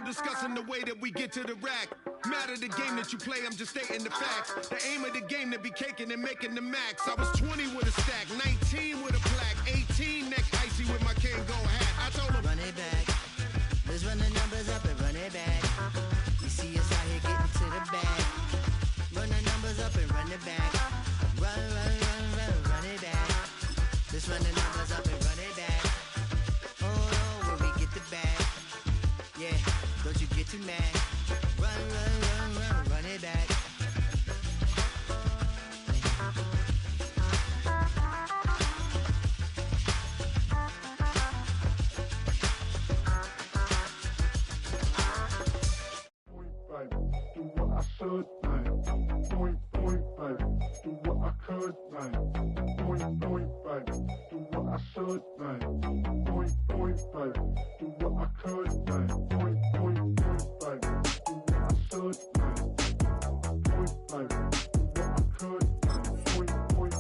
discussing the way that we get to the rack. Matter the game that you play, I'm just stating the facts. The aim of the game to be caking and making the max. I was 20 with a stack, 19 with a plaque, 18 neck icy with my Kango hat. I told him, run it back. Let's run the numbers up and run it back. You see us out here getting to the bag. Run the numbers up and run it back. Run, run, run, run, run it back. Let's run the numbers up and run it back. Oh, when we get the bag. Yeah, don't you get too mad. Run, run, run, run, run it back. Do what I should, man. Point, baby. Do what I could, man. Point, baby. Do what I should, man. Point, baby. Do what I could, man. Point, baby. Do what I should, man. Point, baby. Do what I could, man. Point.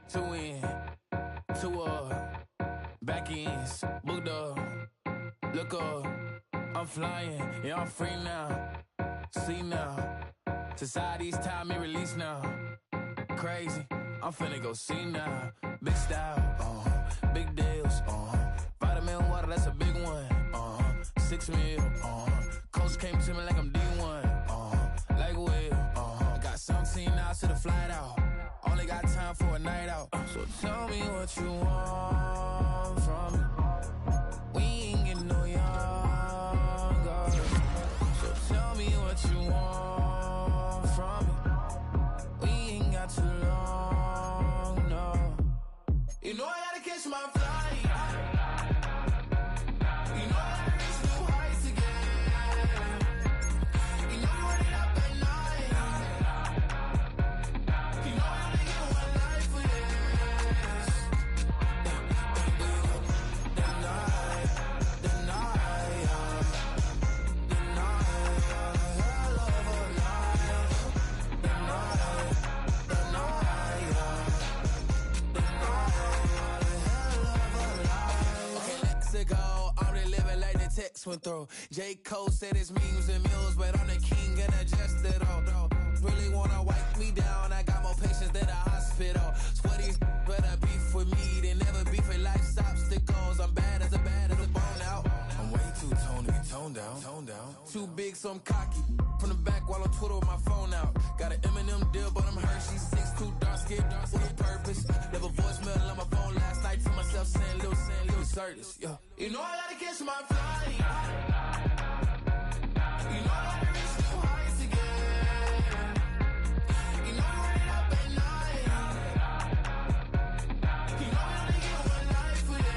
Two in, two back ends, booked up, look up, I'm flying, yeah, I'm free now, see now, society's time me release now, crazy, I'm finna go see now, big style, big deals, vitamin water, that's a big one, 6 meal, coach came to me like I'm D1, like Will, got 17 hours to the flight out. Only got time for a night out. So tell me what you want from me. We ain't getting no younger. So tell me what you want from me. We ain't got too long, no. You know I gotta catch my flight. You know I gotta reach new heights again. You know you running up at night. You know I gotta get one life for this. The night, hell of a life. The night, ago, I'm really living like the text went through. J. Cole said it's memes and mules, but I'm the king and adjusted all. Really wanna wipe me down, I got more patience than a hospital. Sweaty better beef with me than never beef with life's obstacles. I'm bad as a bone out. I'm way too Tony. tone down. Too big, so I'm cocky. From the back while on Twitter with my phone out. Got an Eminem deal, but I'm Hershey. 6'2", dark skin, with a purpose. Never voicemail on my phone last night to myself saying Lil Curtis. Yeah. You know I gotta catch my flight. You know I gotta reach new heights again. You know I'm running up at night. You know I only get one life for this.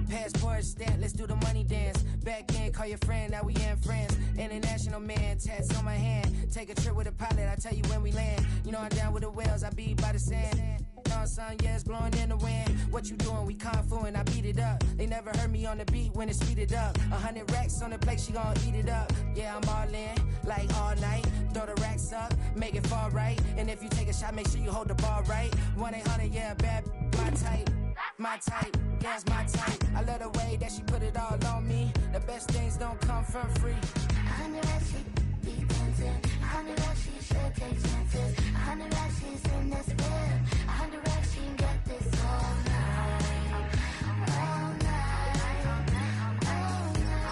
Passport stamp, let's do the money dance. Back in, call your friend, now we in France. International man, tats on my hand. Take a trip with a pilot, I tell you when we land. You know I'm down with the whales, I be by the sand. Sun, yeah, it's blowing in the wind. What you doing? We kung fu and I beat it up. They never heard me on the beat when it's speeded up. 100 racks on the plate, she gon' eat it up. Yeah, I'm all in, like all night. Throw the racks up, make it fall right. And if you take a shot, make sure you hold the ball right. 1-800, yeah, bad, my type. My type, yeah, it's my type. I love the way that she put it all on me. The best things don't come for free. 100 racks, she be dancing. 100 racks, she should take chances. 100 racks, she's in this bed. 100 racks, she can get this all night. All night. All night.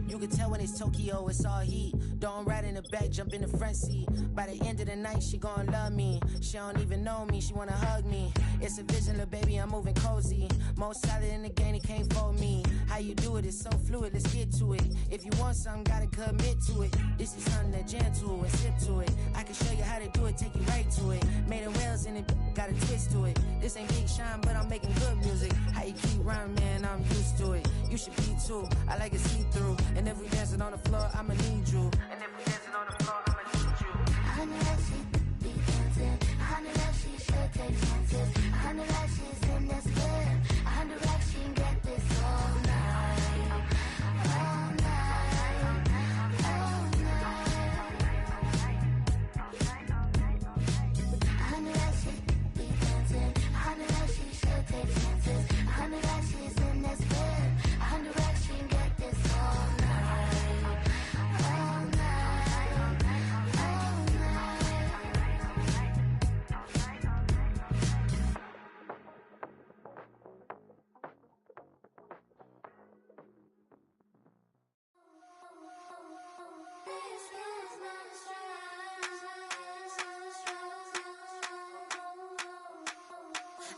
You can tell when it's Tokyo, it's all heat. Don't ride in the back, jump in the front seat. By the end of the night, she gon' love me. She don't even know me, she wanna hug me. It's a vision, little baby, I'm moving cozy. Most solid in the game, it can't fold me. How you do it, it's so fluid, let's get to it. If you want something, gotta commit to it. This is something that jam to and sip to it. I can show you how to do it, take you right to it. Made of whales in it, got a twist to it. This ain't Big Shine, but I'm making good music. How you keep rhyming, man, I'm used to it. You should be too, I like it see-through. And if we dancing on the floor, I'ma need you. And if we dancing on the floor, I'ma need you. 100 racks, she be dancing. 100 racks, she should take chances. 100 racks, she's in this bed. 100 racks, she can get this all night. All night. All night. 100 racks, she be dancing. 100 racks, she should take chances. 100 racks, she's in this bed. 100 racks, she can get this all night. All night. All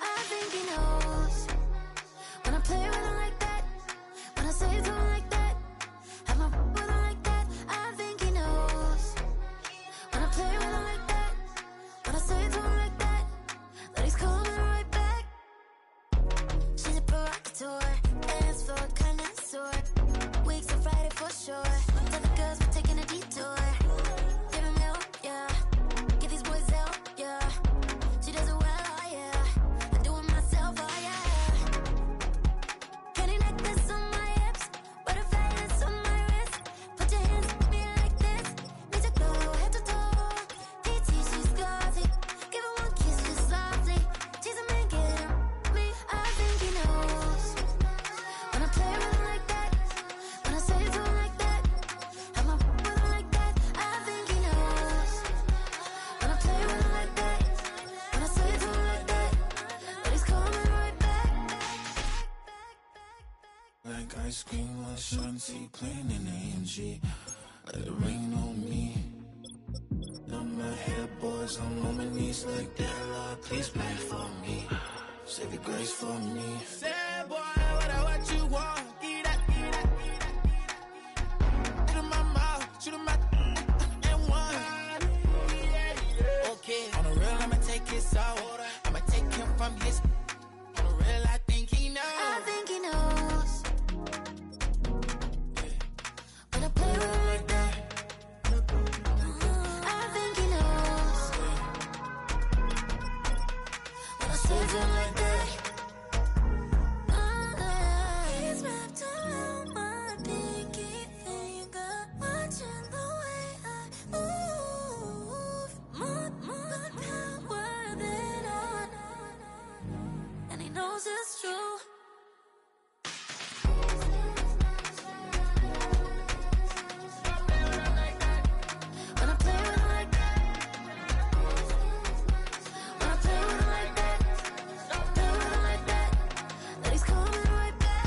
I think he knows when I play with him like that, when I say to him like that, have my with him like that. I think he knows when I play with him like that, when I say to him like that, that he's coming right back. She's a provocateur, dance floor connoisseur. Weeks on Friday for sure. Tell the girls we're taking a detour. Give him milk, yeah. Get these boys out, yeah. She does it well, oh yeah. I do it myself, oh yeah. Candy necklace on my hips, butterflies on my wrist. Put your hands on me like this. Need to go head to toe. TT, she's glossy. Give her one kiss just softly. She's a man, get him me. I think he knows when I play with him like that, when I say to him like that, have my with him like that. I think he knows when I play with him like that, when I say to him like that, that he's coming right back. Like ice cream on Shanty, playing in AMG. Let it rain on me. Now my head boys, I'm on my knees like that. Lord, please pray for me. save your grace for me. Sad boy, what you want? Get that, get that, get that. Shoot him my mouth, shoot him my and one. Okay, on the real, I'ma take his soul. I'ma take him from his. On the real, I think he knows. I think he knows. When I play with him like that. I think he knows. When I save him like that. He's wrapped around my pinky finger, watching the way I move. More power than on, and he knows it's true. When I play with him like that, when I play with him like that, play with him like that, then he's coming right back.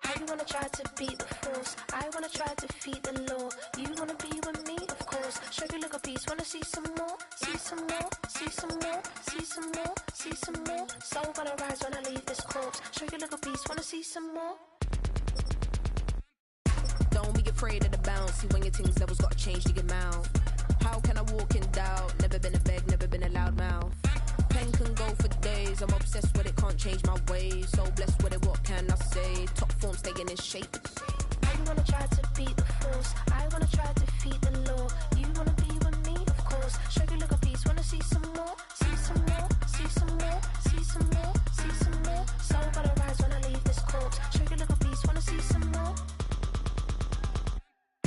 I wanna try to beat the force. I wanna try to defeat the law. You wanna be with me, of course. Show you little piece. Wanna see some more? See some more? See some more? See some more? See some more? Soul gonna rise when I leave this corpse. Show you little piece. Wanna see some more? Don't be afraid of the bounce. See when your things levels gotta change to your mouth. How can I walk in doubt? Never been a beg, never been a loud mouth. Pen can go for days. I'm obsessed with it, can't change my ways. So blessed with it, what can I say? Top form staying in shape. I wanna try to beat the force. I wanna try to defeat the law. You wanna be with me, of course. Show you little piece. Wanna see some more? See some more? See some more? See some more? See some more? Soul gonna rise when I leave this corpse. Show you little piece. Wanna see some more?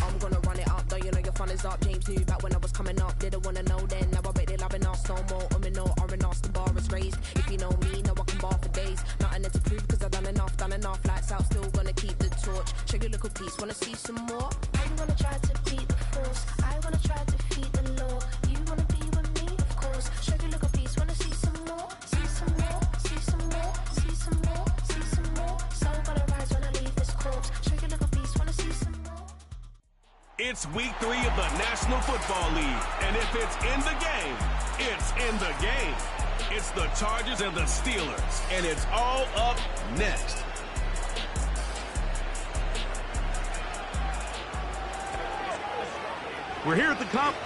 I'm gonna run it up, though you know your fun is up. James knew back when I was coming up, didn't wanna know then. Now I bet they're loving us no more. No R&R's, the bar is raised. If you know me, know I can bar for days. Nothing there to prove, cause I've done enough. Lights out, still gonna keep the torch. Show you a little piece, wanna see some more? I wanna try to beat the force. I wanna try to defeat the law. You wanna be with me, of course. Show you a little piece, wanna see some more? See some more? See some more? See some more? See some more? Soul gonna rise when I leave this corpse. Show you a little piece, wanna see some more? It's week 3 of the National Football League, and if it's in the game, it's in the game. It's the Chargers and the Steelers, and it's all up next. We're here at the comp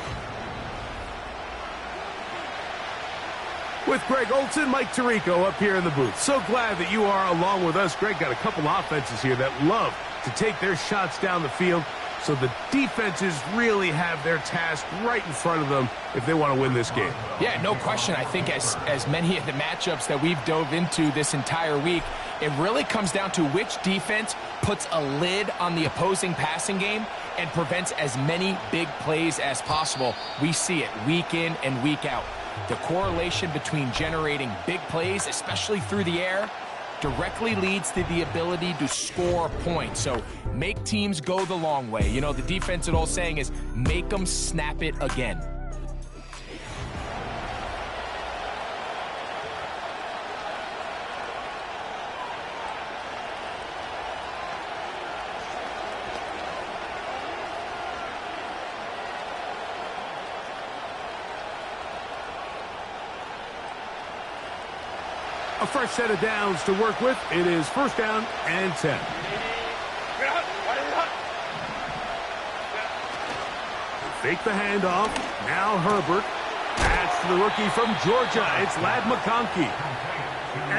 with Greg Olson, Mike Tirico up here in the booth. So glad that you are along with us. Greg got a couple offenses here that love to take their shots down the field, so the defenses really have their task right in front of them if they want to win this game. Yeah, no question. I think as many of the matchups that we've dove into this entire week, it really comes down to which defense puts a lid on the opposing passing game and prevents as many big plays as possible. We see it week in and week out. The correlation between generating big plays, especially through the air, directly leads to the ability to score points. So make teams go the long way. You know, the defense, old saying is, make them snap it again. A fresh set of downs to work with. It is first down and 10. Fake the handoff. Now Herbert. That's the rookie from Georgia. It's Ladd McConkey.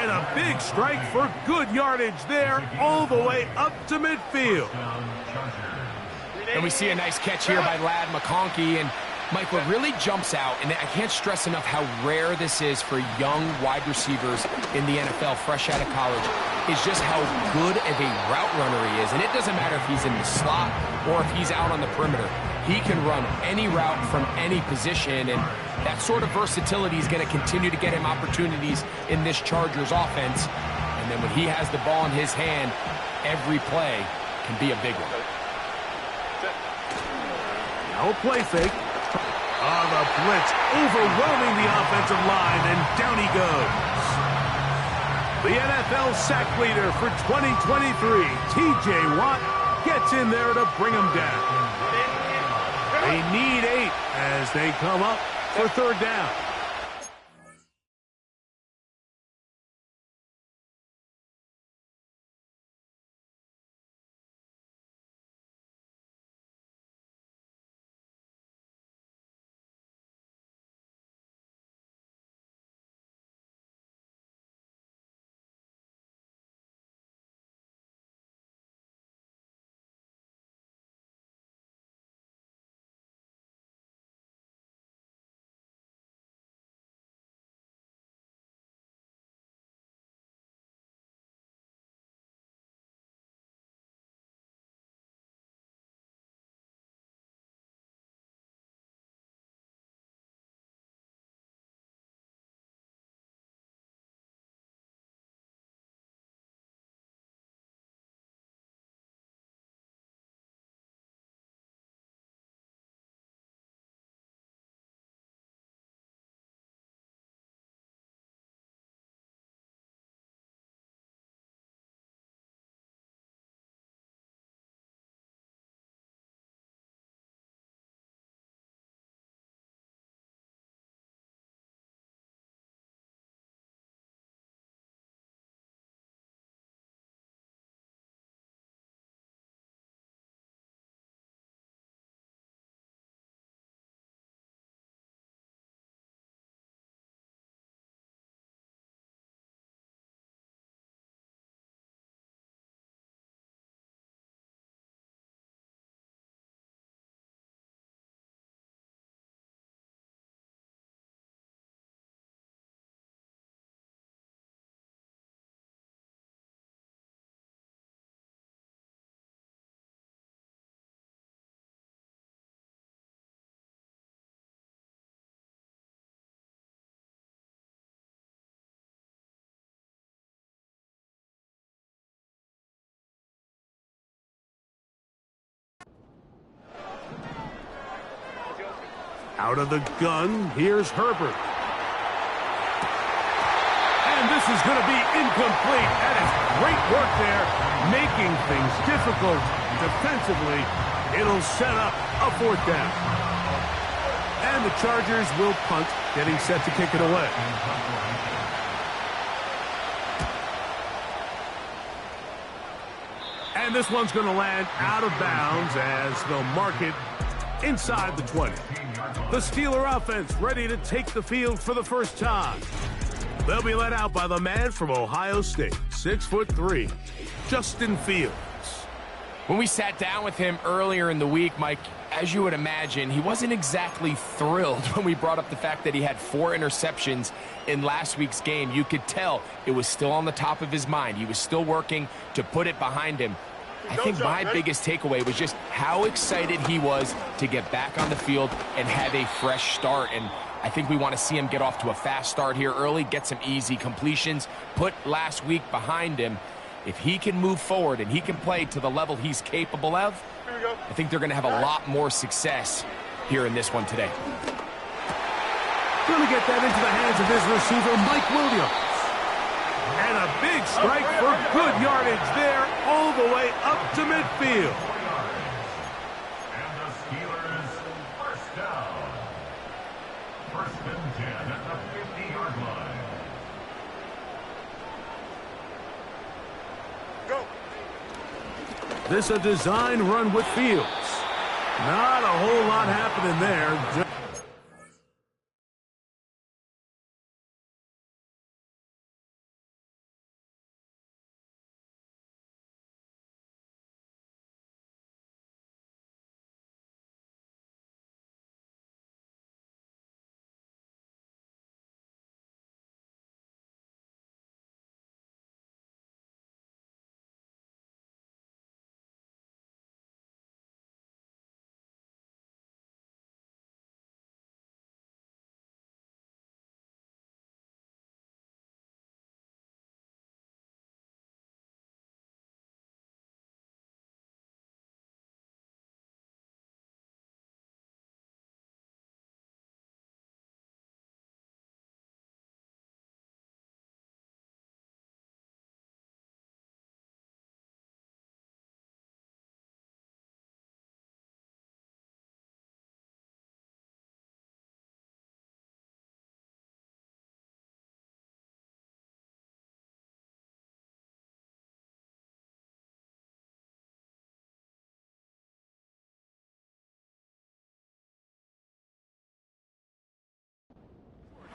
And a big strike for good yardage there all the way up to midfield. And we see a nice catch here by Ladd McConkey. And Mike, what really jumps out, and I can't stress enough how rare this is for young wide receivers in the NFL fresh out of college, is just how good of a route runner he is. And it doesn't matter if he's in the slot or if he's out on the perimeter. He can run any route from any position, and that sort of versatility is going to continue to get him opportunities in this Chargers offense. And then when he has the ball in his hand, every play can be a big one. Now a play fake. The blitz overwhelming the offensive line, and down he goes. The NFL sack leader for 2023, T.J. Watt, gets in there to bring him down. They need 8 as they come up for third down. Out of the gun, here's Herbert. And this is going to be incomplete. That is great work there, making things difficult defensively. It'll set up a fourth down. And the Chargers will punt, getting set to kick it away. And this one's going to land out of bounds as they'll mark it inside the 20. The Steeler offense ready to take the field for the first time. They'll be led out by the man from Ohio State, 6'3", Justin Fields. When we sat down with him earlier in the week, Mike, as you would imagine, he wasn't exactly thrilled when we brought up the fact that he had 4 interceptions in last week's game. You could tell it was still on the top of his mind. He was still working to put it behind him. I think my biggest takeaway was just how excited he was to get back on the field and have a fresh start. And I think we want to see him get off to a fast start here early, get some easy completions, put last week behind him. If he can move forward and he can play to the level he's capable of, I think they're going to have a lot more success here in this one today. Going to get that into the hands of his receiver, Mike Williams. And a big strike for good yardage there all the way up to midfield. And the Steelers first down. First and 10 at the 50-yard line. Go. This a design run with Fields. Not a whole lot happening there.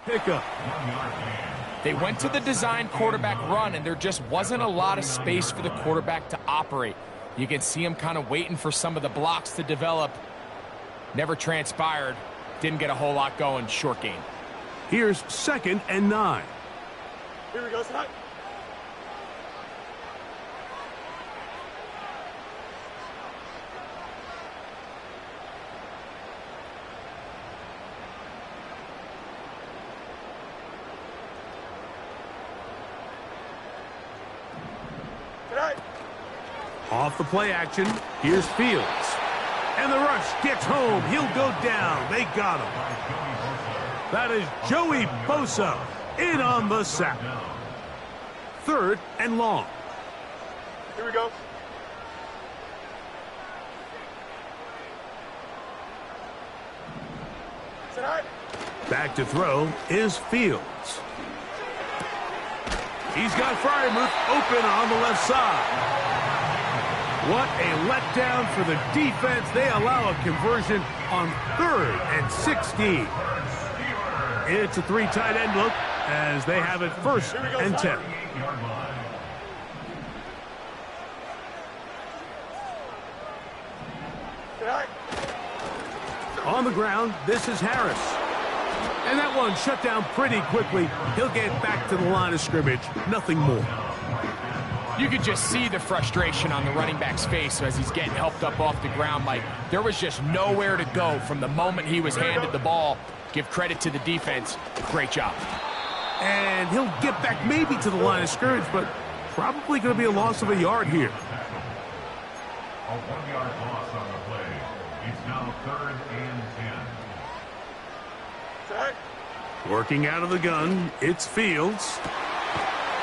pickup. They went to the design quarterback run, and there just wasn't a lot of space for the quarterback to operate. You can see him kind of waiting for some of the blocks to develop. Never transpired. Didn't get a whole lot going. Short game. Here's 2nd and 9. Here we go, Scott. Off the play action, here's Fields. And the rush gets home. He'll go down. They got him. That is Joey Bosa in on the sack. 3rd and long. Here we go. Back to throw is Fields. He's got Freiermuth open on the left side. What a letdown for the defense. They allow a conversion on 3rd and 16. It's a 3 tight end look as they have it 1st and 10. On the ground, this is Harris. And that one shut down pretty quickly. He'll get back to the line of scrimmage. Nothing more. You could just see the frustration on the running back's face as he's getting helped up off the ground. Like, there was just nowhere to go from the moment he was handed the ball. Give credit to the defense. Great job. And he'll get back maybe to the line of scrimmage, but probably going to be a loss of a yard here. A 1-yard loss on the play. It's now 3rd and 10. Working out of the gun, it's Fields.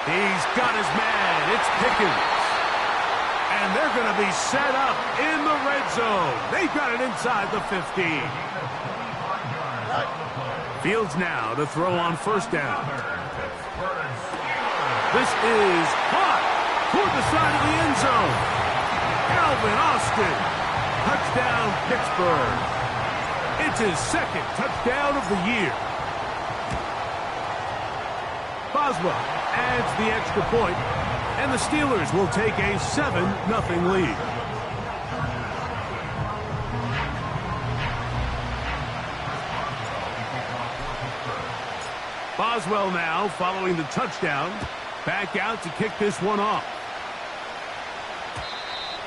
He's got his man. It's Pickens. And they're going to be set up in the red zone. They've got it inside the 15. Fields now to throw on 1st down. This is caught toward the side of the end zone. Calvin Austin. Touchdown, Pittsburgh. It's his 2nd touchdown of the year. Boswell adds the extra point, and the Steelers will take a 7-0 lead. Boswell now following the touchdown, back out to kick this one off.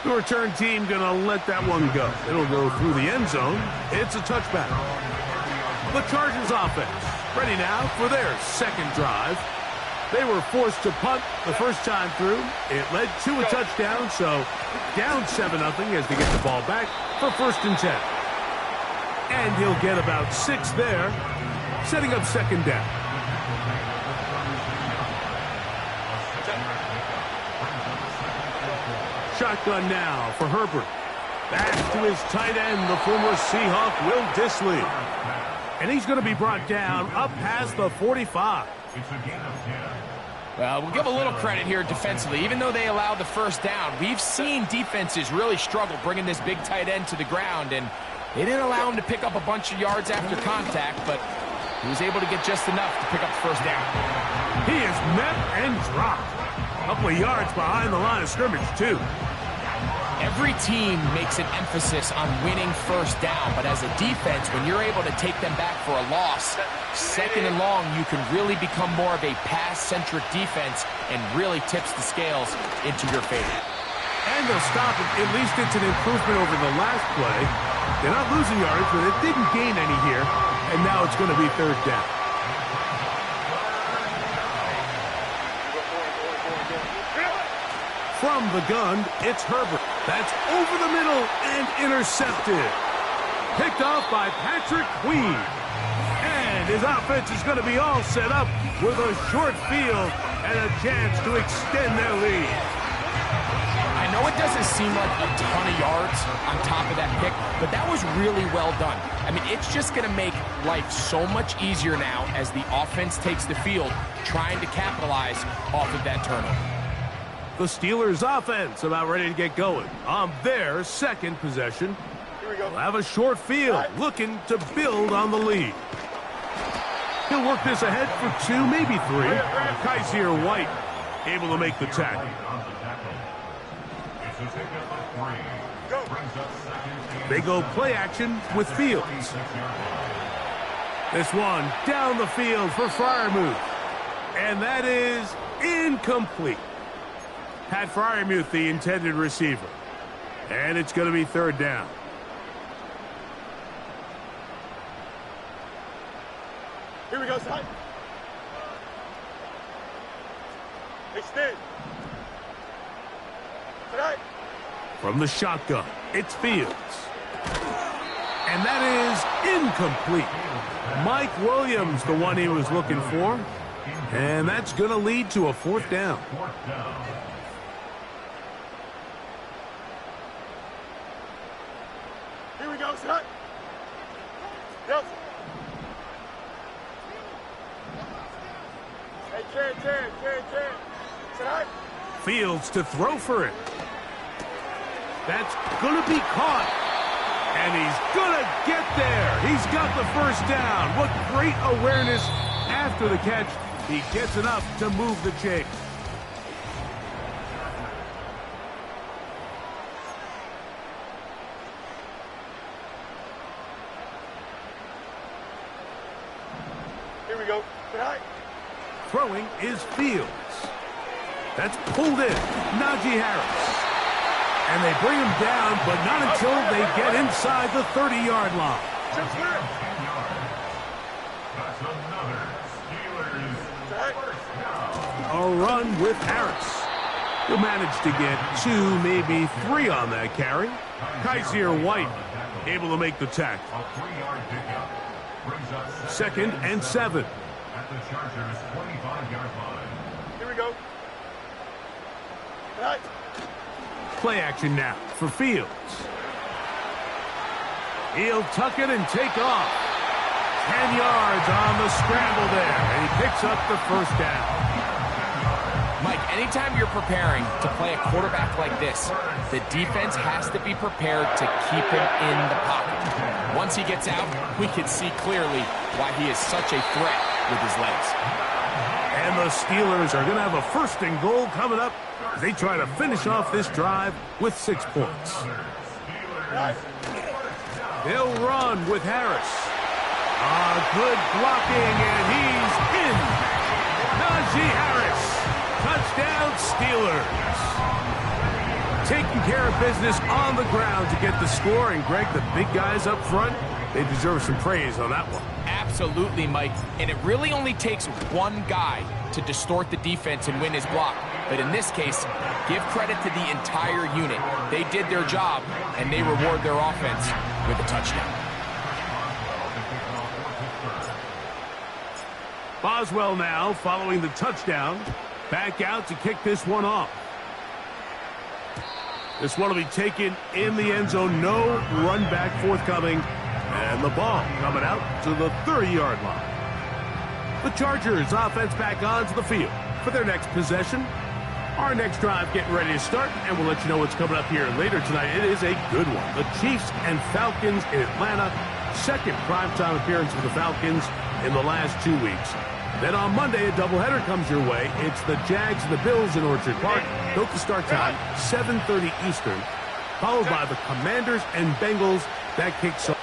The return team going to let that one go. It'll go through the end zone. It's a touchback. The Chargers offense ready now for their 2nd drive. They were forced to punt the first time through. It led to a touchdown, so down 7-0 as they get the ball back for 1st and 10. And he'll get about 6 there, setting up 2nd down. Shotgun now for Herbert. Back to his tight end, the former Seahawk, Will Dissly. And he's going to be brought down up past the 45. Well, we'll give a little credit here defensively. Even though they allowed the 1st down, we've seen defenses really struggle bringing this big tight end to the ground, and they didn't allow him to pick up a bunch of yards after contact, but he was able to get just enough to pick up the 1st down. He is met and dropped. A couple of yards behind the line of scrimmage, too. Every team makes an emphasis on winning 1st down, but as a defense, when you're able to take them back for a loss, 2nd and long, you can really become more of a pass-centric defense and really tips the scales into your favor. And they'll stop it. At least it's an improvement over the last play. They're not losing yards, but it didn't gain any here, and now it's going to be 3rd down. From the gun, it's Herbert. That's over the middle and intercepted. Picked off by Patrick Queen. And his offense is going to be all set up with a short field and a chance to extend their lead. I know it doesn't seem like a ton of yards on top of that pick, but that was really well done. I mean, it's just going to make life so much easier now as the offense takes the field, trying to capitalize off of that turnover. The Steelers offense about ready to get going on their 2nd possession. Here we go. They'll have a short field looking to build on the lead. He'll He'll work this ahead for 2, maybe 3. Kaiser White able to make the tackle. They go play action with Fields. This one down the field for Freiermuth. And that is incomplete. Pat Freiermuth, the intended receiver. And it's going to be 3rd down. Here we go, son. Extend. Tonight. From the shotgun, it's Fields. And that is incomplete. Mike Williams, the one he was looking for. And that's going to lead to a 4th down. Here we go, son. Yes. Hey, Ken. Tonight. Fields to throw for it. That's going to be caught. And he's going to get there. He's got the 1st down. What great awareness after the catch. He gets enough to move the chain. Here we go. Tonight. Throwing is Fields. That's pulled in. Najee Harris. And they bring him down, but not until they get inside the 30-yard line. That's another Steelers first down. A run with Harris. He'll manage to get 2, maybe 3 on that carry. Kaiser White able to make the tackle. A 3-yard pickup brings up 2nd and 7. At the Chargers' 25-yard line. Here we go. Tonight. Play action now for Fields. He'll tuck it and take off. 10 yards on the scramble there, and he picks up the 1st down. Mike, anytime you're preparing to play a quarterback like this, the defense has to be prepared to keep him in the pocket. Once he gets out, we can see clearly why he is such a threat with his legs. And the Steelers are going to have a 1st and goal coming up as they try to finish off this drive with 6 points. They'll run with Harris. Good blocking, and he's in. Najee Harris. Touchdown, Steelers. Taking care of business on the ground to get the score. And, Greg, the big guys up front, they deserve some praise on that one. Absolutely, Mike. And it really only takes one guy to distort the defense and win his block. But in this case, give credit to the entire unit. They did their job, and they reward their offense with a touchdown. Boswell now following the touchdown. Back out to kick this one off. This one will be taken in the end zone. No run back forthcoming. And the ball coming out to the 30-yard line. The Chargers offense back onto the field for their next possession. Our next drive getting ready to start, and we'll let you know what's coming up here later tonight. It is a good one. The Chiefs and Falcons in Atlanta. 2nd primetime appearance for the Falcons in the last 2 weeks. Then on Monday, a doubleheader comes your way. It's the Jags and the Bills in Orchard Park. Note the start time, 7:30 Eastern, followed by the Commanders and Bengals. That kicks off.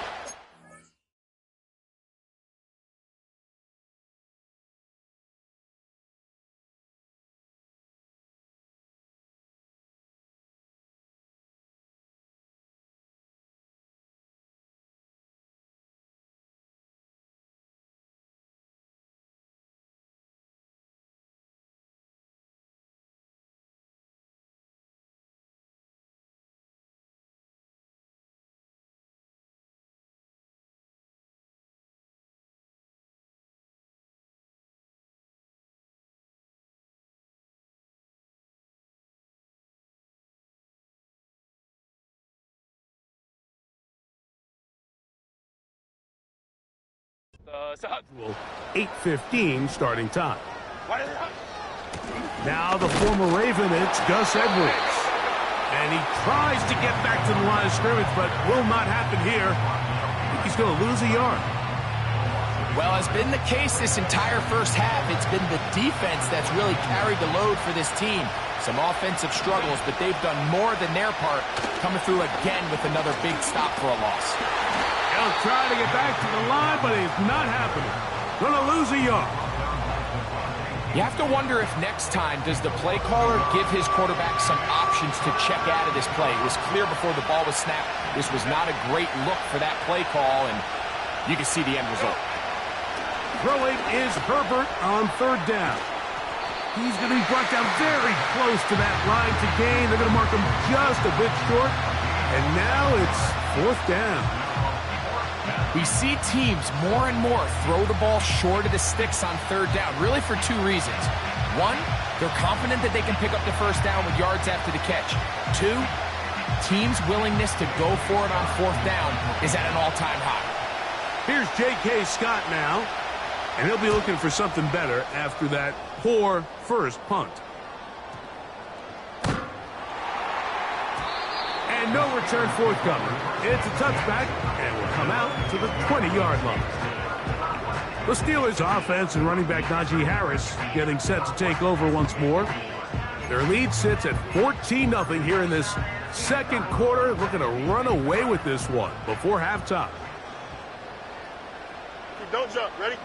Well, 8:15 starting time. Now the former Raven, it's Gus Edwards. And he tries to get back to the line of scrimmage, but will not happen here. I think he's going to lose a yard. Well, has been the case this entire first half. It's been the defense that's really carried the load for this team. Some offensive struggles, but they've done more than their part, coming through again with another big stop for a loss. They'll try to get back to the line, but it's not happening. Gonna lose a yard. You have to wonder if next time, does the play caller give his quarterback some options to check out of this play? It was clear before the ball was snapped. This was not a great look for that play call, and you can see the end result. Throwing is Herbert on third down. He's going to be brought down very close to that line to gain. They're going to mark him just a bit short. And now it's fourth down. We see teams more and more throw the ball short of the sticks on third down, really for two reasons. One, they're confident that they can pick up the first down with yards after the catch. Two, teams' willingness to go for it on fourth down is at an all-time high. Here's J.K. Scott now, and he'll be looking for something better after that poor first punt. And no return forthcoming. It's a touchback, and will come out to the 20-yard line. The Steelers' offense and running back Najee Harris getting set to take over once more. Their lead sits at 14-0 here in this second quarter, looking to run away with this one before halftime. Don't jump. Ready?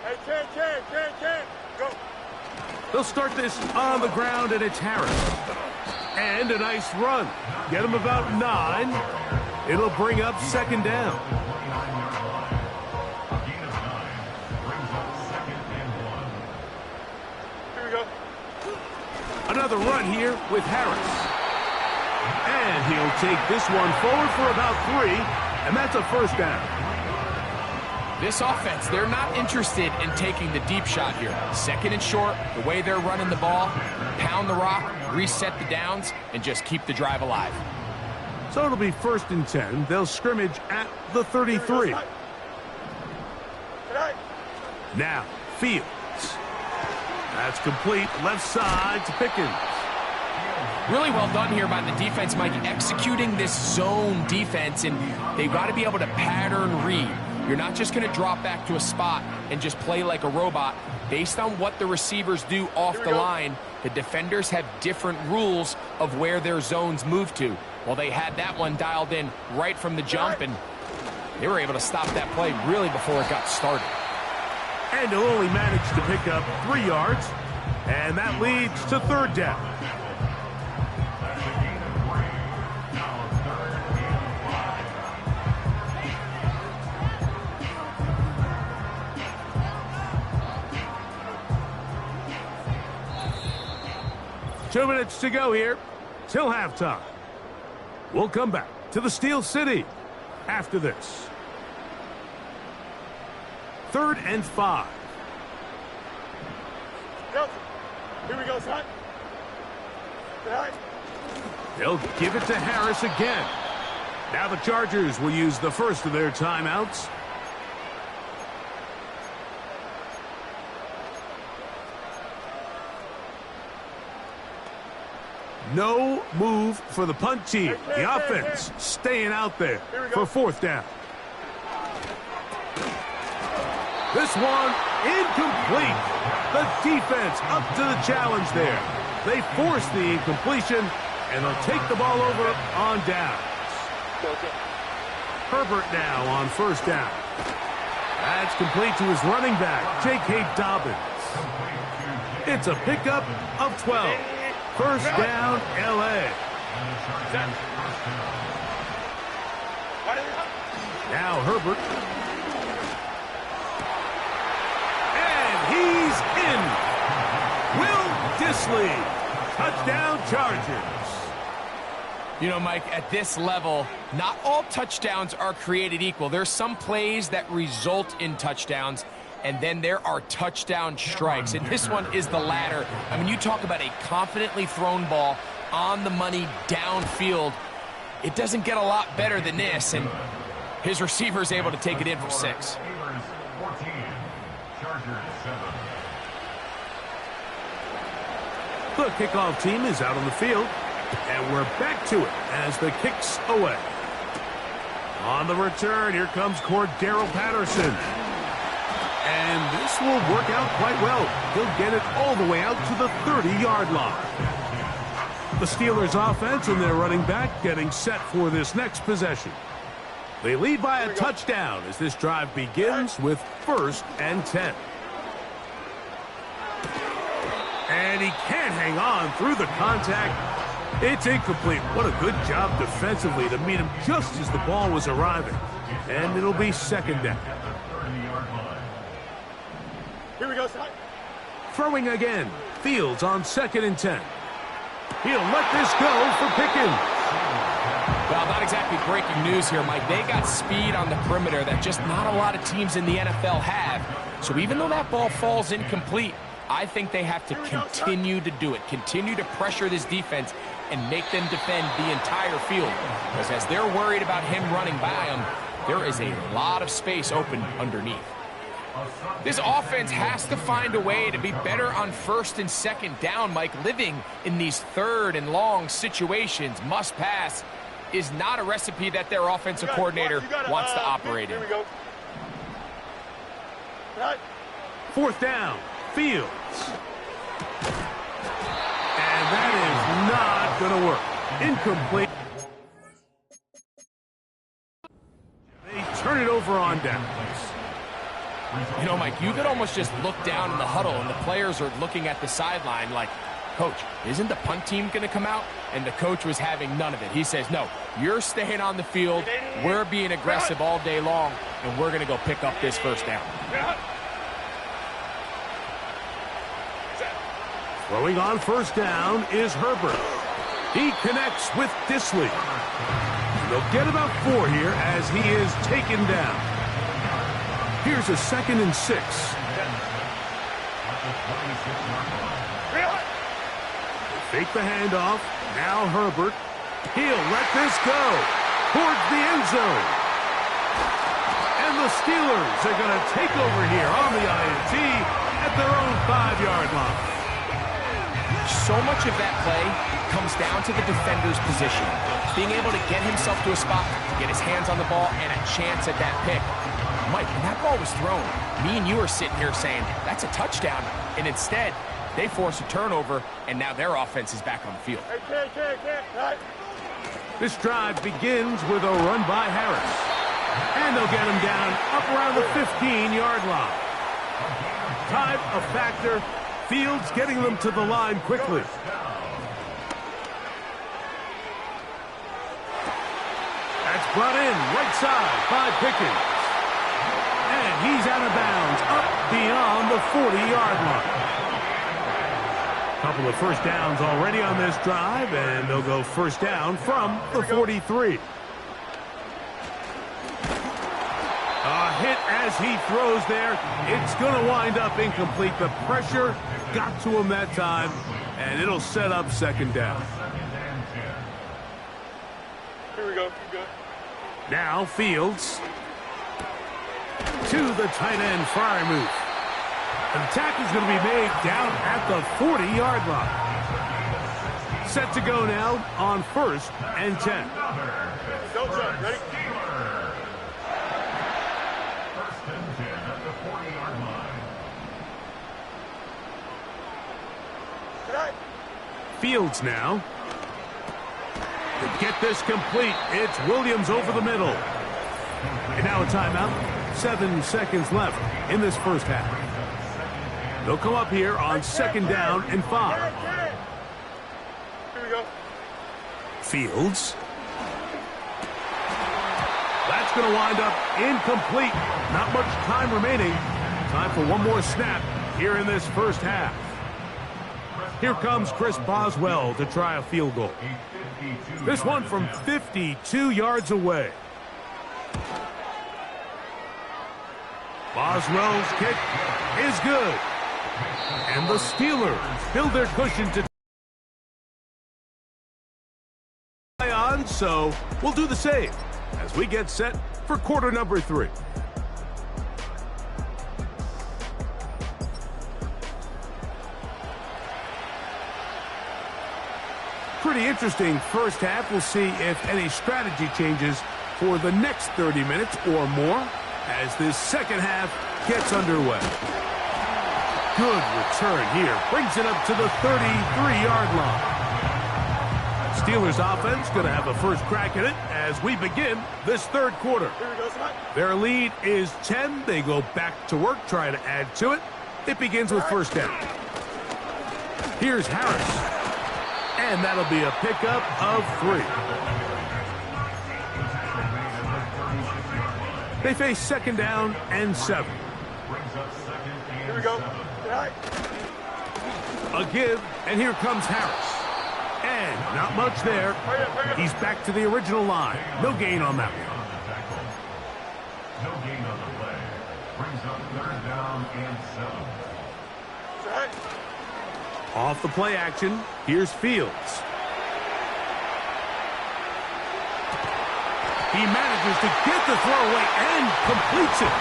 Hey, 10, go. They'll start this on the ground, and it's Harris. And a nice run. Get him about 9. It'll bring up second down. Here we go. Another run here with Harris. And he'll take this one forward for about 3, and that's a first down. This offense, they're not interested in taking the deep shot here. Second and short, the way they're running the ball, pound the rock, reset the downs, and just keep the drive alive. So it'll be first and 10. They'll scrimmage at the 33. Now, Fields. That's complete. Left side to Pickens. Really well done here by the defense, Mike, executing this zone defense, and they've got to be able to pattern read. You're not just going to drop back to a spot and just play like a robot. Based on what the receivers do off the line, the defenders have different rules of where their zones move to. Well, they had that one dialed in right from the jump, and they were able to stop that play really before it got started. And he'll only manage to pick up 3 yards, and that leads to third down. Two minutes to go here till halftime. We'll come back to the Steel City after this. 3rd and 5. Here we go, son. They'll give it to Harris again. Now the Chargers will use the first of their timeouts. No move for the punt team. The offense staying out there for fourth down. This one incomplete. The defense up to the challenge there. They force the incompletion, and they'll take the ball over on downs. Herbert now on first down. That's complete to his running back, J.K. Dobbins. It's a pickup of 12. First down, L.A. Now Herbert. And he's in. Will Dissly. Touchdown Chargers. You know, Mike, at this level, not all touchdowns are created equal. There's some plays that result in touchdowns, and then there are touchdown strikes. And this one is the latter. I mean, you talk about a confidently thrown ball on the money downfield. It doesn't get a lot better than this, and his receiver is able to take it in for 6. The kickoff team is out on the field, and we're back to it as the kick's away. On the return, here comes Cordero Patterson. And this will work out quite well. He'll get it all the way out to the 30-yard line. The Steelers offense and their running back getting set for this next possession. They lead by a touchdown as this drive begins with 1st and 10. And he can't hang on through the contact. It's incomplete. What a good job defensively to meet him just as the ball was arriving. And it'll be 2nd down. Here we go, son. Throwing again. Fields on 2nd and 10. He'll let this go for Pickens. Well, not exactly breaking news here, Mike. They got speed on the perimeter that just not a lot of teams in the NFL have. So even though that ball falls incomplete, I think they have to continue to do it. Continue to pressure this defense and make them defend the entire field. Because as they're worried about him running by them, there is a lot of space open underneath. This offense has to find a way to be better on 1st and 2nd down, Mike. Living in these 3rd and long situations, must pass, is not a recipe that their offensive coordinator wants to operate in. Here we go. 4th down, Fields. And that is not going to work. Incomplete. They turn it over on downs. You know, Mike, you could almost just look down in the huddle and the players are looking at the sideline like, Coach, isn't the punt team going to come out? And the coach was having none of it. He says, no, you're staying on the field. We're being aggressive all day long, and we're going to go pick up this 1st down. Throwing on 1st down is Herbert. He connects with Disley. They'll get about 4 here as he is taken down. Here's a 2nd and 6. Fake the handoff. Now Herbert. He'll let this go towards the end zone. And the Steelers are going to take over here on the INT at their own 5-yard line. So much of that play comes down to the defender's position. Being able to get himself to a spot, to get his hands on the ball, and a chance at that pick. Mike, when that ball was thrown, me and you are sitting here saying, that's a touchdown. And instead, they force a turnover, and now their offense is back on the field. This drive begins with a run by Harris. And they'll get him down up around the 15-yard line. Time a factor. Fields getting them to the line quickly. That's brought in right side by Pickens. And he's out of bounds up beyond the 40-yard line. Couple of 1st downs already on this drive, and they'll go 1st down from the 43. A hit as he throws there. It's going to wind up incomplete. The pressure got to him that time, and it'll set up 2nd down. Here we go. Now Fields to the tight end Freiermuth. An attack is going to be made down at the 40-yard line. Set to go now on 1st and 10. Don't jump. Ready? 1st and 10 at the 40-yard line. Fields now. To get this complete, it's Williams over the middle. And now a timeout. 7 seconds left in this 1st half. They'll come up here on 2nd down and 5. Here we go. Fields. That's going to wind up incomplete. Not much time remaining. Time for one more snap here in this 1st half. Here comes Chris Boswell to try a field goal. This one from 52 yards away. Boswell's kick is good. And the Steelers build their cushion to play on, so we'll do the same as we get set for quarter number 3. Pretty interesting 1st half. We'll see if any strategy changes for the next 30 minutes or more as this second half gets underway. Good return here. Brings it up to the 33-yard line. Steelers offense going to have a first crack at it as we begin this third quarter. Their lead is 10. They go back to work, trying to add to it. It begins with first down. Here's Harris. And that'll be a pickup of 3. They face second down and 7. Here we go. A give, and here comes Harris. And not much there. He's back to the original line. No gain on that one. No gain on the play. Brings up third down and 7. Off the play action, here's Fields. He manages to get the throw away and completes it.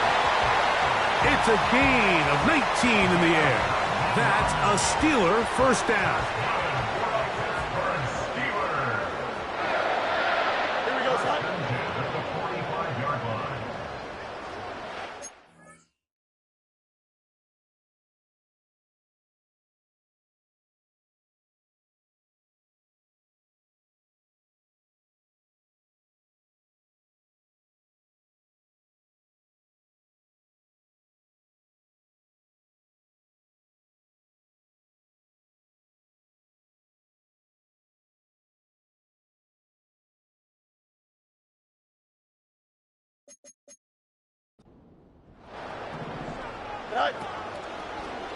It's a gain of 19 in the air. That's a Steeler first down. Here we go, son. At the 45-yard line.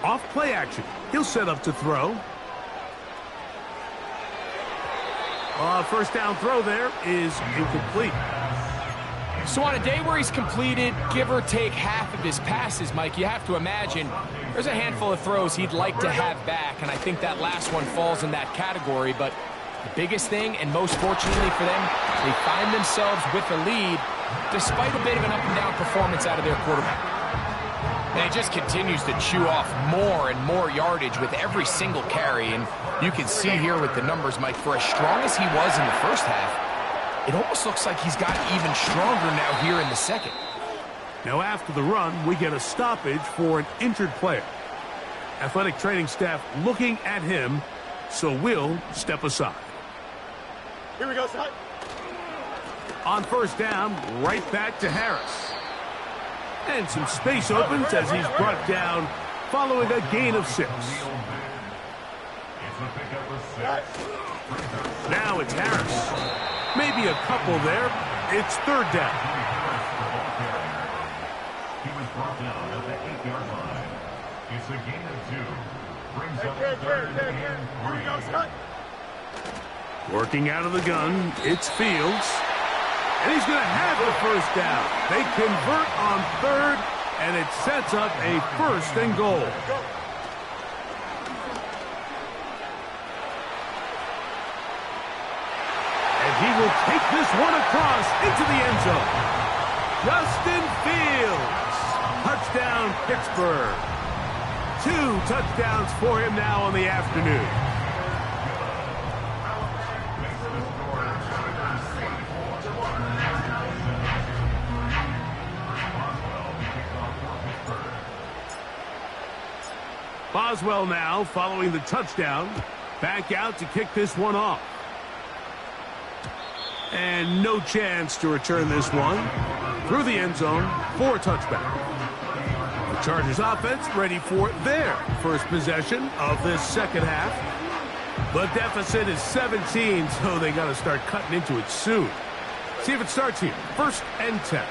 Off play action. He'll set up to throw. First down throw there is incomplete. So on a day where he's completed, give or take half of his passes, Mike, you have to imagine there's a handful of throws he'd like to have back, and I think that last one falls in that category. But the biggest thing, and most fortunately for them, they find themselves with a lead despite a bit of an up-and-down performance out of their quarterback. And he just continues to chew off more and more yardage with every single carry. And you can see here with the numbers, Mike, for as strong as he was in the first half, it almost looks like he's gotten even stronger now here in the second. Now after the run, we get a stoppage for an injured player. Athletic training staff looking at him, so we'll step aside. Here we go, son. On first down, right back to Harris. And some space opens as he's brought down following a gain of 6. Now it's Harris. Maybe a couple there. It's third down. He was brought down at the 8-yard line. It's a gain of 2. Brings up third and 3. Working out of the gun, it's Fields. And he's going to have the first down. They convert on third, and it sets up a first and goal. And he will take this one across into the end zone. Justin Fields. Touchdown, Pittsburgh. 2 touchdowns for him now on the afternoon. Boswell now, following the touchdown, back out to kick this one off. And no chance to return this one through the end zone for a touchback. The Chargers offense ready for their first possession of this second half. The deficit is 17, so they got to start cutting into it soon. See if it starts here. First and 10.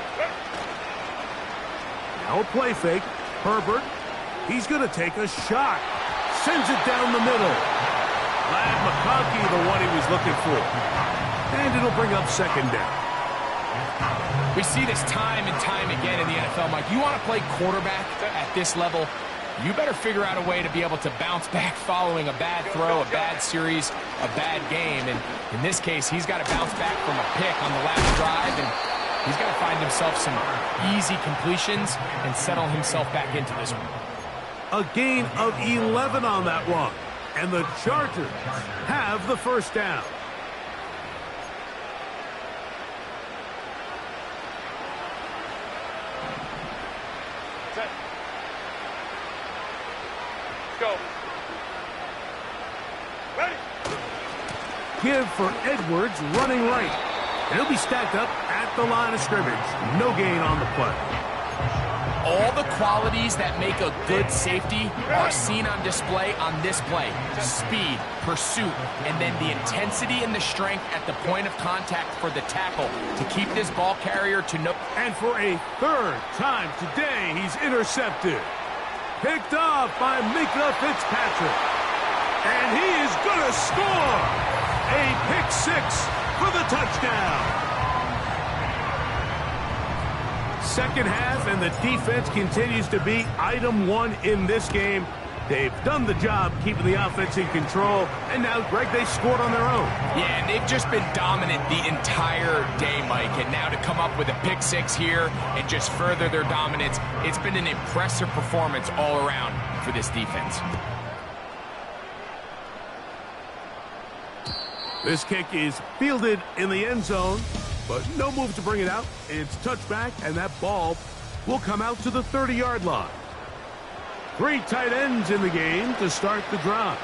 Now a play fake. Herbert. He's going to take a shot. Sends it down the middle. Glad McConkey, the one he was looking for. And it'll bring up second down. We see this time and time again in the NFL, Mike. You want to play quarterback at this level, you better figure out a way to be able to bounce back following a bad throw, a bad series, a bad game. And in this case, he's got to bounce back from a pick on the last drive, and he's got to find himself some easy completions and settle himself back into this one. A gain of 11 on that one. And the Chargers have the first down. go. Ready. Give for Edwards running right. And he'll be stacked up at the line of scrimmage. No gain on the play. All the qualities that make a good safety are seen on display on this play. Speed, pursuit, and then the intensity and the strength at the point of contact for the tackle to keep this ball carrier to no... And for a third time today, he's intercepted. Picked off by Mika Fitzpatrick. And he is going to score. A pick six for the touchdown. Second half, and the defense continues to be item one in this game. They've done the job keeping the offense in control, and now, Greg, they scored on their own. Yeah, and they've just been dominant the entire day, Mike, and now to come up with a pick six here and just further their dominance, it's been an impressive performance all around for this defense. This kick is fielded in the end zone, but no move to bring it out. It's touchback, and that ball will come out to the 30-yard line. 3 tight ends in the game to start the drive.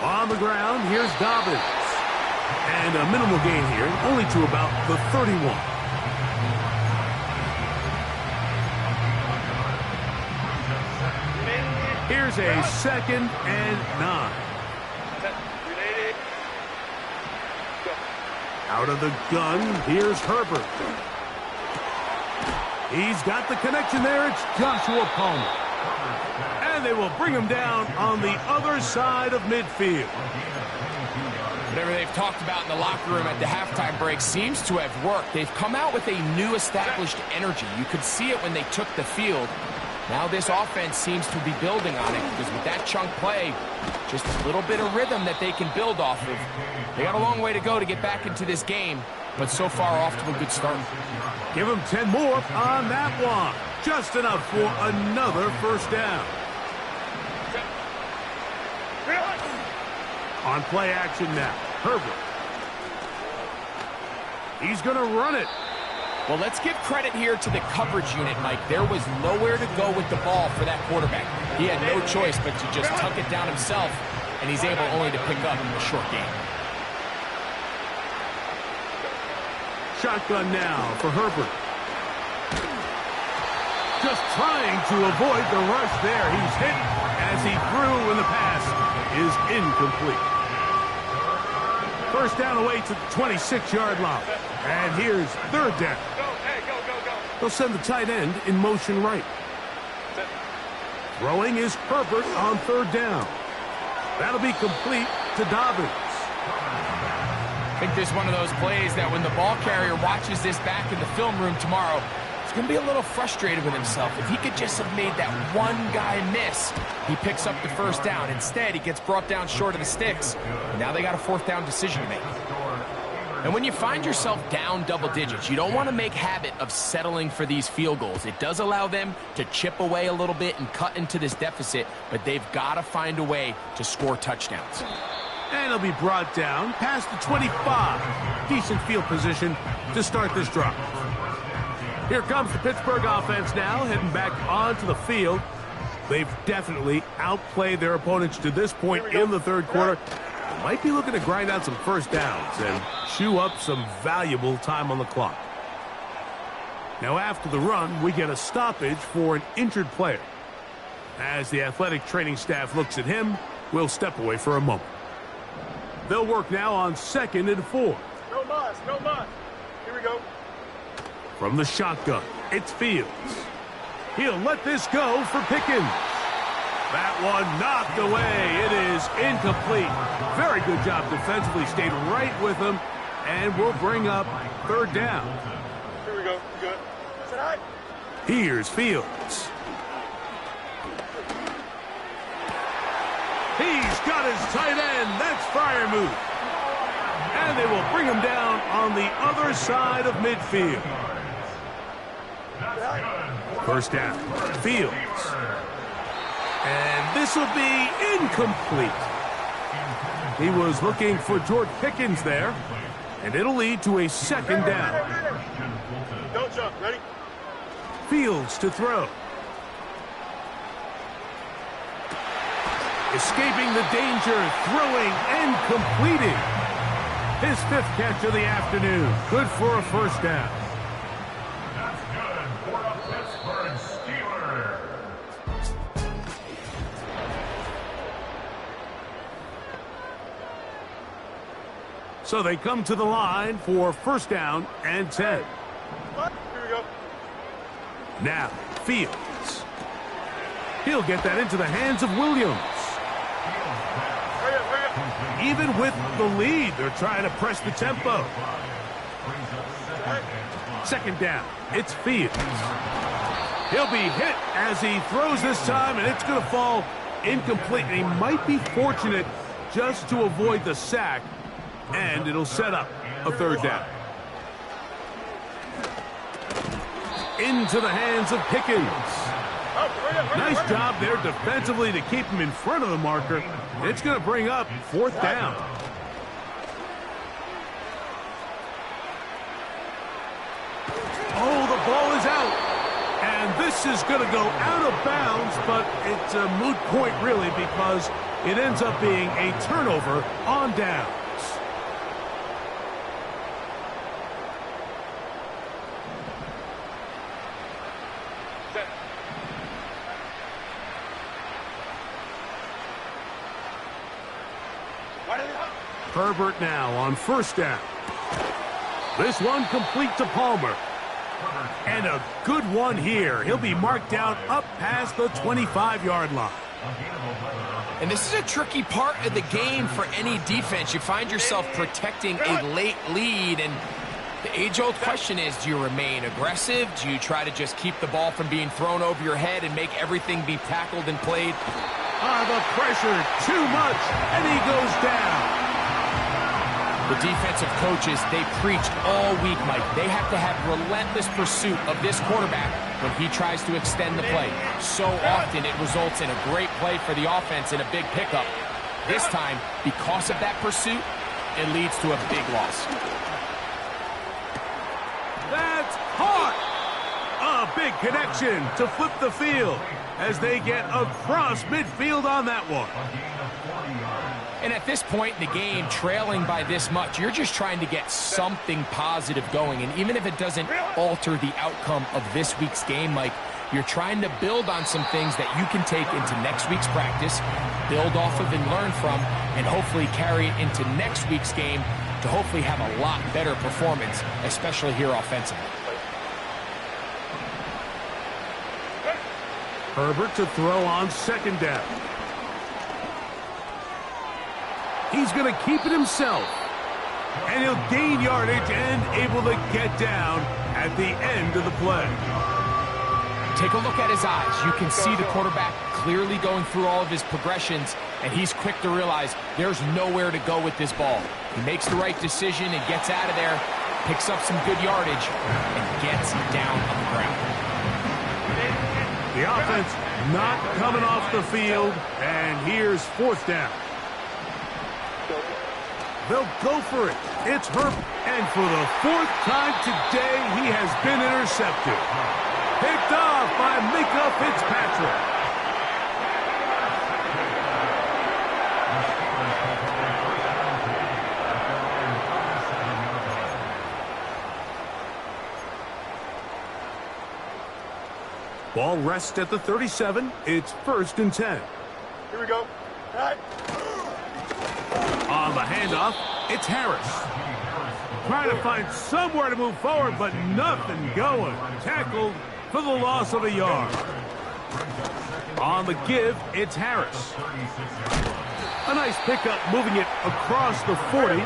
On the ground, here's Dobbins. And a minimal gain here, only to about the 31. Here's a 2nd and 9. Out of the gun, here's Herbert. He's got the connection there. It's Joshua Palmer. And they will bring him down on the other side of midfield. Whatever they've talked about in the locker room at the halftime break seems to have worked. They've come out with a new established energy. You could see it when they took the field. Now this offense seems to be building on it because with that chunk play, just a little bit of rhythm that they can build off of. They got a long way to go to get back into this game, but so far off to a good start. Give them 10 more on that one. Just enough for another first down. On play action now, Herbert. He's going to run it. Well, let's give credit here to the coverage unit, Mike. There was nowhere to go with the ball for that quarterback. He had no choice but to just tuck it down himself, and he's able only to pick up a short gain. Shotgun now for Herbert. Just trying to avoid the rush there. He's hit as he threw, and the pass is incomplete. First down away to the 26-yard line. And here's third down. They'll send the tight end in motion right. Throwing is Herbert on third down. That'll be complete to Dobbins. I think this is one of those plays that when the ball carrier watches this back in the film room tomorrow, he's going to be a little frustrated with himself. If he could just have made that one guy miss, he picks up the first down. Instead, he gets brought down short of the sticks. And now they got a fourth down decision to make. And when you find yourself down double digits, you don't want to make habit of settling for these field goals. It does allow them to chip away a little bit and cut into this deficit, but they've got to find a way to score touchdowns. And he'll be brought down past the 25. Decent field position to start this drive. Here comes the Pittsburgh offense now, heading back onto the field. They've definitely outplayed their opponents to this point in the third quarter. They might be looking to grind out some first downs and chew up some valuable time on the clock. Now after the run, we get a stoppage for an injured player. As the athletic training staff looks at him, we'll step away for a moment. They'll work now on 2nd and 4. No mas, no mas. Here we go. From the shotgun, it's Fields. He'll let this go for Pickens. That one knocked away. It is incomplete. Very good job defensively. Stayed right with him, and we'll bring up third down. Here we go. Good. Sit high. Here's Fields. He's got his tight end. That's Freiermuth. And they will bring him down on the other side of midfield. First down. Fields. And this will be incomplete. He was looking for George Pickens there. And it'll lead to a second down. Don't jump. Ready? Fields to throw. Escaping the danger, throwing and completing. His 5th catch of the afternoon. Good for a first down. That's good for a Pittsburgh Steeler. So they come to the line for first down and 10. Here we go. Now, Fields. He'll get that into the hands of Williams. Hurry up, hurry up. Even with the lead, they're trying to press the tempo. Second down, it's Fields. He'll be hit as he throws this time, and it's going to fall incomplete. And he might be fortunate just to avoid the sack, and it'll set up a third down. Into the hands of Pickens. Nice job there defensively to keep him in front of the marker. It's going to bring up fourth down. Oh, the ball is out. And this is going to go out of bounds, but it's a moot point really because it ends up being a turnover on downs. Herbert now on first down. This one complete to Palmer. And a good one here. He'll be marked down up past the 25-yard line. And this is a tricky part of the game for any defense. You find yourself protecting a late lead, and the age-old question is, do you remain aggressive? Do you try to just keep the ball from being thrown over your head and make everything be tackled and played? The pressure, too much, and he goes down. The defensive coaches, they preached all week, Mike. They have to have relentless pursuit of this quarterback when he tries to extend the play. So often it results in a great play for the offense and a big pickup. This time, because of that pursuit, it leads to a big loss. That's caught! A big connection to flip the field as they get across midfield on that one. And at this point in the game, trailing by this much, you're just trying to get something positive going. And even if it doesn't alter the outcome of this week's game, Mike, you're trying to build on some things that you can take into next week's practice, build off of and learn from, and hopefully carry it into next week's game to hopefully have a lot better performance, especially here offensively. Herbert to throw on second down. He's going to keep it himself. And he'll gain yardage and able to get down at the end of the play. Take a look at his eyes. You can see the quarterback clearly going through all of his progressions, and he's quick to realize there's nowhere to go with this ball. He makes the right decision and gets out of there, picks up some good yardage, and gets down on the ground. The offense not coming off the field, and here's fourth down. They'll go for it. It's Herbert, and for the fourth time today, he has been intercepted. Picked off by Micah Fitzpatrick. Ball rests at the 37. It's 1st and 10. Here we go. Right. On the handoff, it's Harris. Trying to find somewhere to move forward, but nothing going. Tackled for the loss of a yard. On the give, it's Harris. A nice pickup moving it across the 40.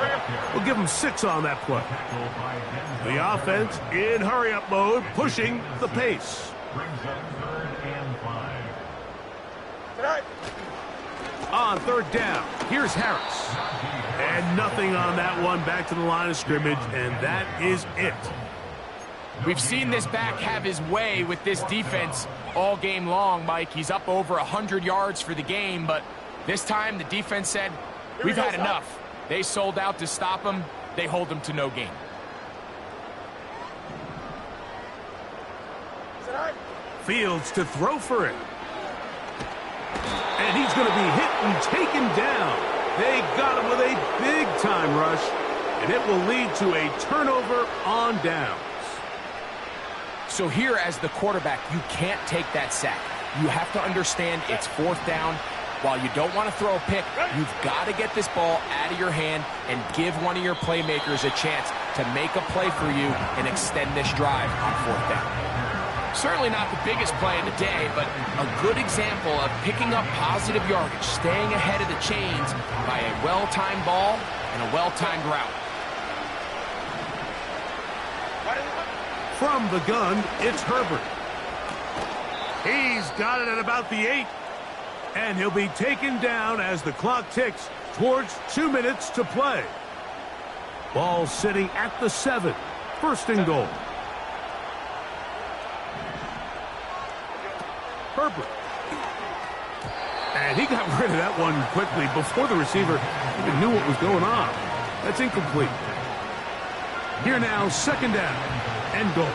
We'll give him 6 on that play. The offense in hurry-up mode, pushing the pace. On third down, here's Harris. And nothing on that one, back to the line of scrimmage, and that is it. We've seen this back have his way with this defense all game long, Mike. He's up over 100 yards for the game, but this time the defense said, we've had enough. They sold out to stop him. They hold him to no gain. Fields to throw for it. And he's going to be hit and taken down. They got him with a big-time rush, and it will lead to a turnover on downs. So here, as the quarterback, you can't take that sack. You have to understand it's 4th down. While you don't want to throw a pick, you've got to get this ball out of your hand and give one of your playmakers a chance to make a play for you and extend this drive on 4th down. Certainly not the biggest play of the day, but a good example of picking up positive yardage, staying ahead of the chains by a well-timed ball and a well-timed route. From the gun, it's Herbert. He's got it at about the 8. And he'll be taken down as the clock ticks towards 2 minutes to play. Ball sitting at the 7. 1st and goal. Herbert. And he got rid of that one quickly before the receiver even knew what was going on. That's incomplete. Here now, 2nd down and goal.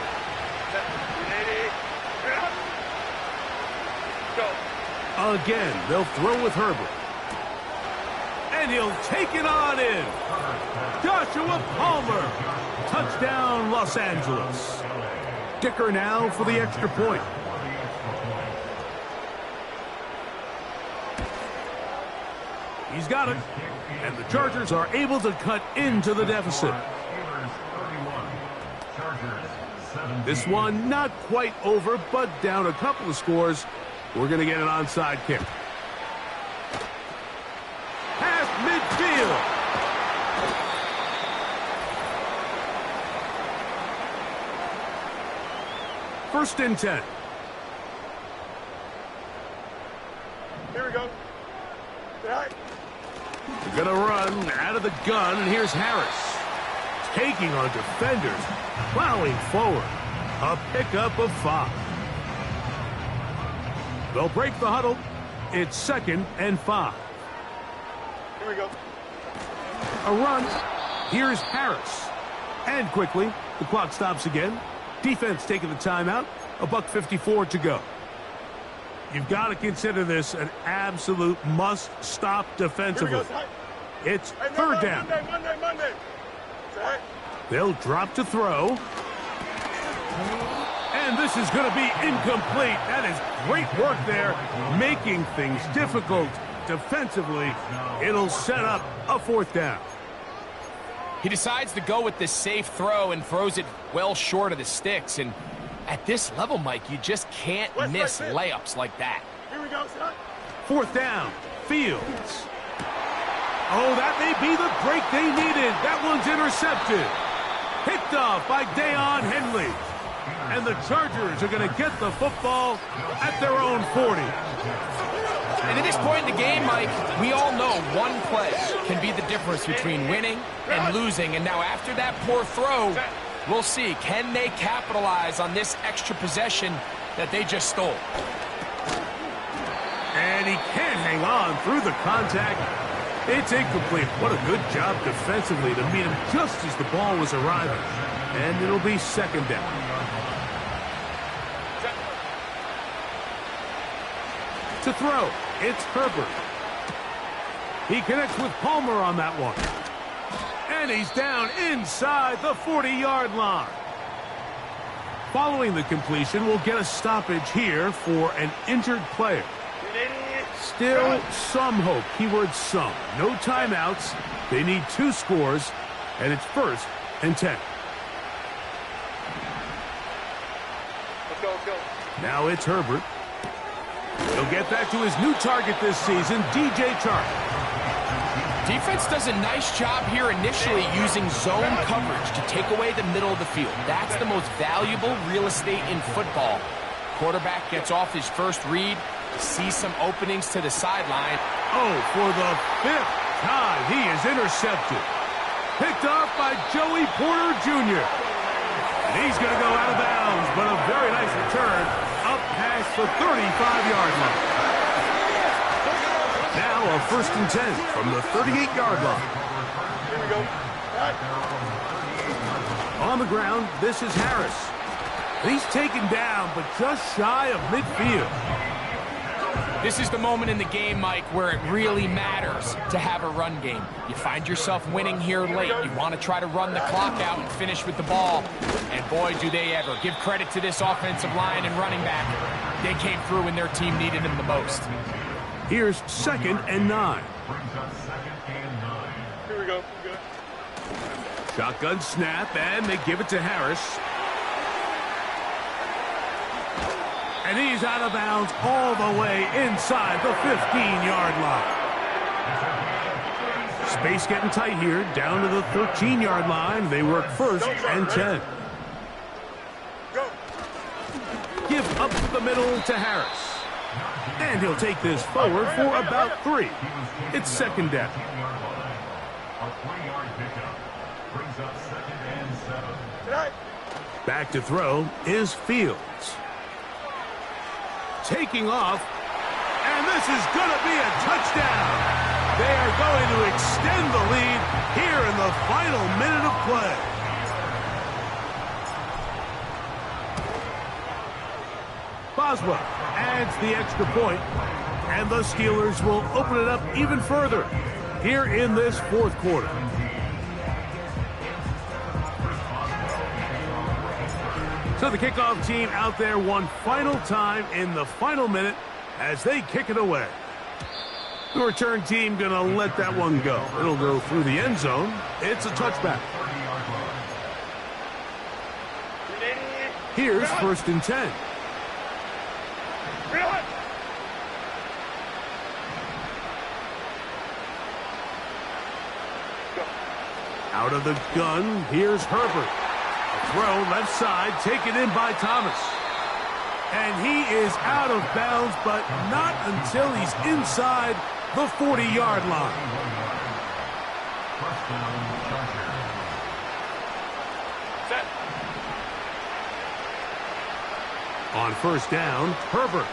Again, they'll throw with Herbert. And he'll take it on in. Joshua Palmer. Touchdown, Los Angeles. Dicker now for the extra point. He's got it. And the Chargers are able to cut into the deficit. This one not quite over, but down a couple of scores. We're going to get an onside kick. Past midfield. First and 10. Here we go. They're going to run out of the gun, and here's Harris. Taking on defenders, plowing forward. A pickup of 5. They'll break the huddle. It's 2nd and 5. Here we go. A run. Here's Harris. And quickly, the clock stops again. Defense taking the timeout. $1:54 to go. You've got to consider this an absolute must-stop defensively. It's 3rd down. Monday. They'll drop to throw. And this is going to be incomplete. That is great work there, making things difficult defensively. It'll set up a 4th down. He decides to go with this safe throw and throws it well short of the sticks. And at this level, Mike, you just can't miss layups like that. Here we go, son. 4th down, Fields. Oh, that may be the break they needed. That one's intercepted. Picked off by Deion Henley. And the Chargers are going to get the football at their own 40. And at this point in the game, Mike, we all know one play can be the difference between winning and losing. And now after that poor throw, we'll see. Can they capitalize on this extra possession that they just stole? And he can't hang on through the contact. It's incomplete. What a good job defensively to meet him just as the ball was arriving. And it'll be 2nd down. To throw, it's Herbert. He connects with Palmer on that one. And he's down inside the 40-yard line. Following the completion, we'll get a stoppage here for an injured player. Still some hope. Keyword some. No timeouts. They need 2 scores, and it's 1st and 10. Let's go. Now it's Herbert. He'll get back to his new target this season, DJ Chark. Defense does a nice job here initially using zone coverage to take away the middle of the field. That's the most valuable real estate in football. Quarterback gets off his first read, sees some openings to the sideline. Oh, for the 5th time, he is intercepted. Picked off by Joey Porter Jr. And he's going to go out of bounds, but a very nice return up past the 35-yard line. Now a 1st and 10 from the 38-yard line. Here we go. On the ground, this is Harris. He's taken down, but just shy of midfield. This is the moment in the game, Mike, where it really matters to have a run game. You find yourself winning here late. You want to try to run the clock out and finish with the ball. And boy, do they ever. Give credit to this offensive line and running back. They came through when their team needed them the most. Here's 2nd and 9. Here we go. Shotgun snap, and they give it to Harris. And he's out of bounds all the way inside the 15-yard line. Space getting tight here, down to the 13-yard line. They work 1st and 10. Give up the middle to Harris. And he'll take this forward for about 3. It's 2nd down. A 3-yard pickup brings up 2nd and 7. Back to throw is Fields. Taking off, and this is going to be a touchdown. They are going to extend the lead here in the final minute of play. Boswell adds the extra point, and the Steelers will open it up even further here in this 4th quarter. So the kickoff team out there one final time in the final minute as they kick it away. The return team going to let that one go. It'll go through the end zone. It's a touchback. Here's 1st and 10. Out of the gun, here's Herbert. Throw left side, taken in by Thomas. And he is out of bounds, but not until he's inside the 40-yard line. Set. On 1st down, Herbert.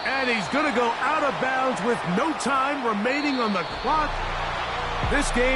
And he's going to go out of bounds with no time remaining on the clock. This game